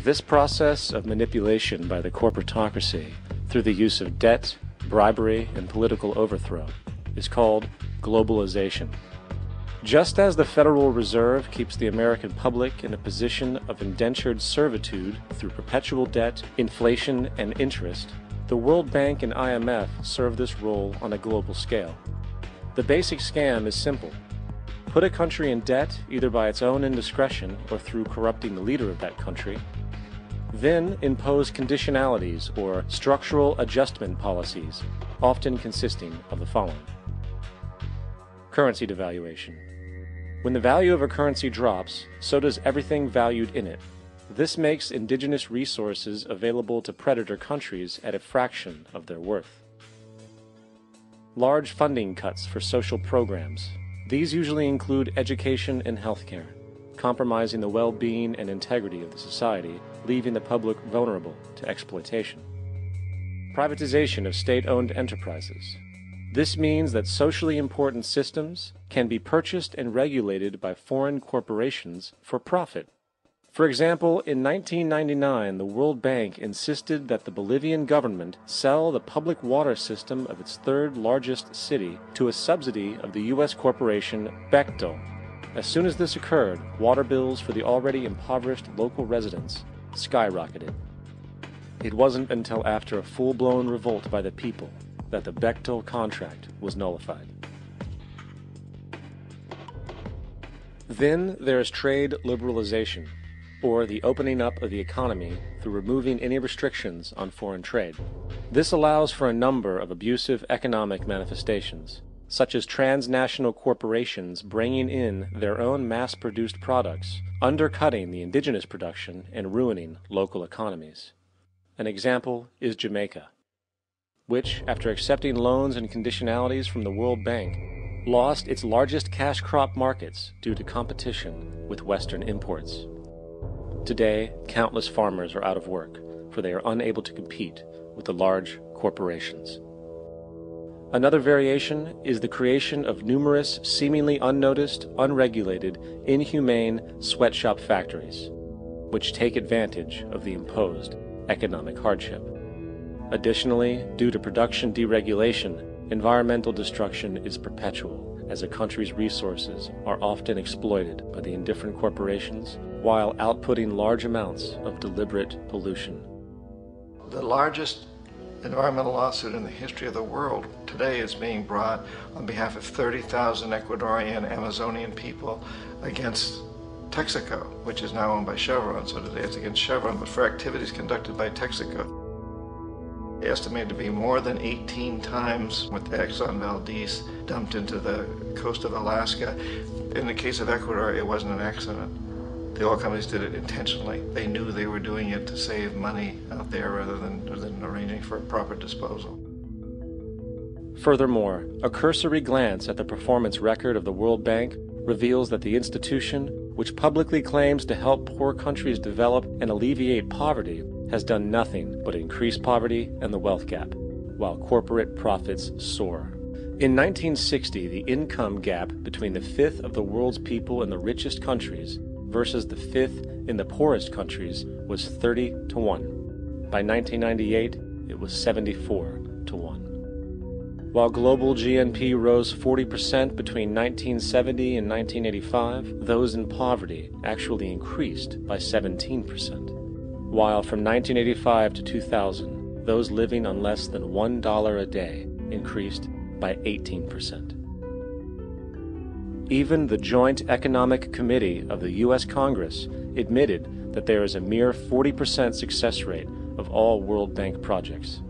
This process of manipulation by the corporatocracy through the use of debt, bribery, and political overthrow is called globalization. Just as the Federal Reserve keeps the American public in a position of indentured servitude through perpetual debt, inflation, and interest, the World Bank and IMF serve this role on a global scale. The basic scam is simple. Put a country in debt either by its own indiscretion or through corrupting the leader of that country. Then impose conditionalities or structural adjustment policies, often consisting of the following. Currency devaluation. When the value of a currency drops, so does everything valued in it. This makes indigenous resources available to predator countries at a fraction of their worth. Large funding cuts for social programs. These usually include education and healthcare, compromising the well-being and integrity of the society, leaving the public vulnerable to exploitation. Privatization of state-owned enterprises. This means that socially important systems can be purchased and regulated by foreign corporations for profit. For example, in 1999, the World Bank insisted that the Bolivian government sell the public water system of its third largest city to a subsidy of the U.S. corporation Bechtel. As soon as this occurred, water bills for the already impoverished local residents skyrocketed. It wasn't until after a full-blown revolt by the people that the Bechtel contract was nullified. Then there is trade liberalization, or the opening up of the economy through removing any restrictions on foreign trade. This allows for a number of abusive economic manifestations, such as transnational corporations bringing in their own mass-produced products, undercutting the indigenous production and ruining local economies. An example is Jamaica, which, after accepting loans and conditionalities from the World Bank, lost its largest cash crop markets due to competition with Western imports. Today, countless farmers are out of work, for they are unable to compete with the large corporations. Another variation is the creation of numerous seemingly unnoticed, unregulated, inhumane sweatshop factories, which take advantage of the imposed economic hardship. Additionally, due to production deregulation, environmental destruction is perpetual, as a country's resources are often exploited by the indifferent corporations while outputting large amounts of deliberate pollution. The largest environmental lawsuit in the history of the world today is being brought on behalf of 30,000 Ecuadorian Amazonian people against Texaco, which is now owned by Chevron. So today it's against Chevron, but for activities conducted by Texaco. Estimated to be more than 18 times what the Exxon Valdez dumped into the coast of Alaska. In the case of Ecuador, it wasn't an accident. The oil companies did it intentionally. They knew they were doing it to save money out there rather than arranging for proper disposal. Furthermore, a cursory glance at the performance record of the World Bank reveals that the institution, which publicly claims to help poor countries develop and alleviate poverty, has done nothing but increase poverty and the wealth gap, while corporate profits soar. In 1960, the income gap between the fifth of the world's people in the richest countries versus the fifth in the poorest countries was 30 to 1. By 1998, it was 74 to 1. While global GNP rose 40% between 1970 and 1985, those in poverty actually increased by 17%. While from 1985 to 2000, those living on less than $1 a day increased by 18%. Even the Joint Economic Committee of the U.S. Congress admitted that there is a mere 40% success rate of all World Bank projects.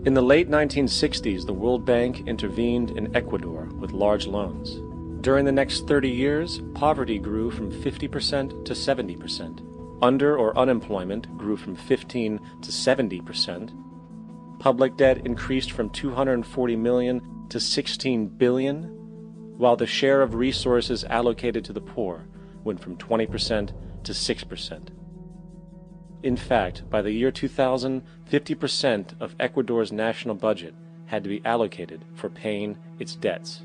In the late 1960s, the World Bank intervened in Ecuador with large loans. During the next 30 years, poverty grew from 50% to 70%. Under or unemployment grew from 15 to 70%. Public debt increased from $240 million to $16 billion, while the share of resources allocated to the poor went from 20% to 6%. In fact, by the year 2000, 50% of Ecuador's national budget had to be allocated for paying its debts.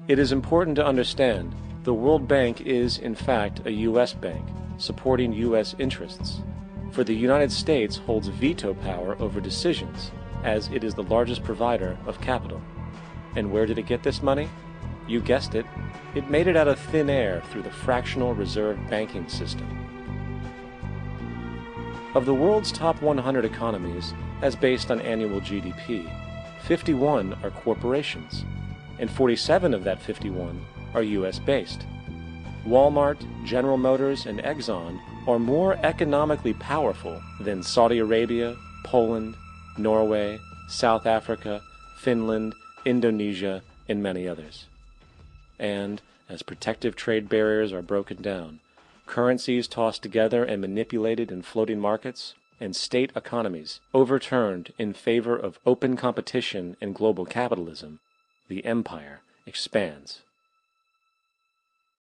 It is important to understand The World Bank is, in fact, a U.S. bank, supporting U.S. interests, for the United States holds veto power over decisions, as it is the largest provider of capital. And where did it get this money? You guessed it, it made it out of thin air through the fractional reserve banking system. Of the world's top 100 economies, as based on annual GDP, 51 are corporations, and 47 of that 51 are U.S.-based. Walmart, General Motors, and Exxon are more economically powerful than Saudi Arabia, Poland, Norway, South Africa, Finland, Indonesia, and many others. And, as protective trade barriers are broken down, currencies tossed together and manipulated in floating markets, and state economies overturned in favor of open competition and global capitalism, the empire expands.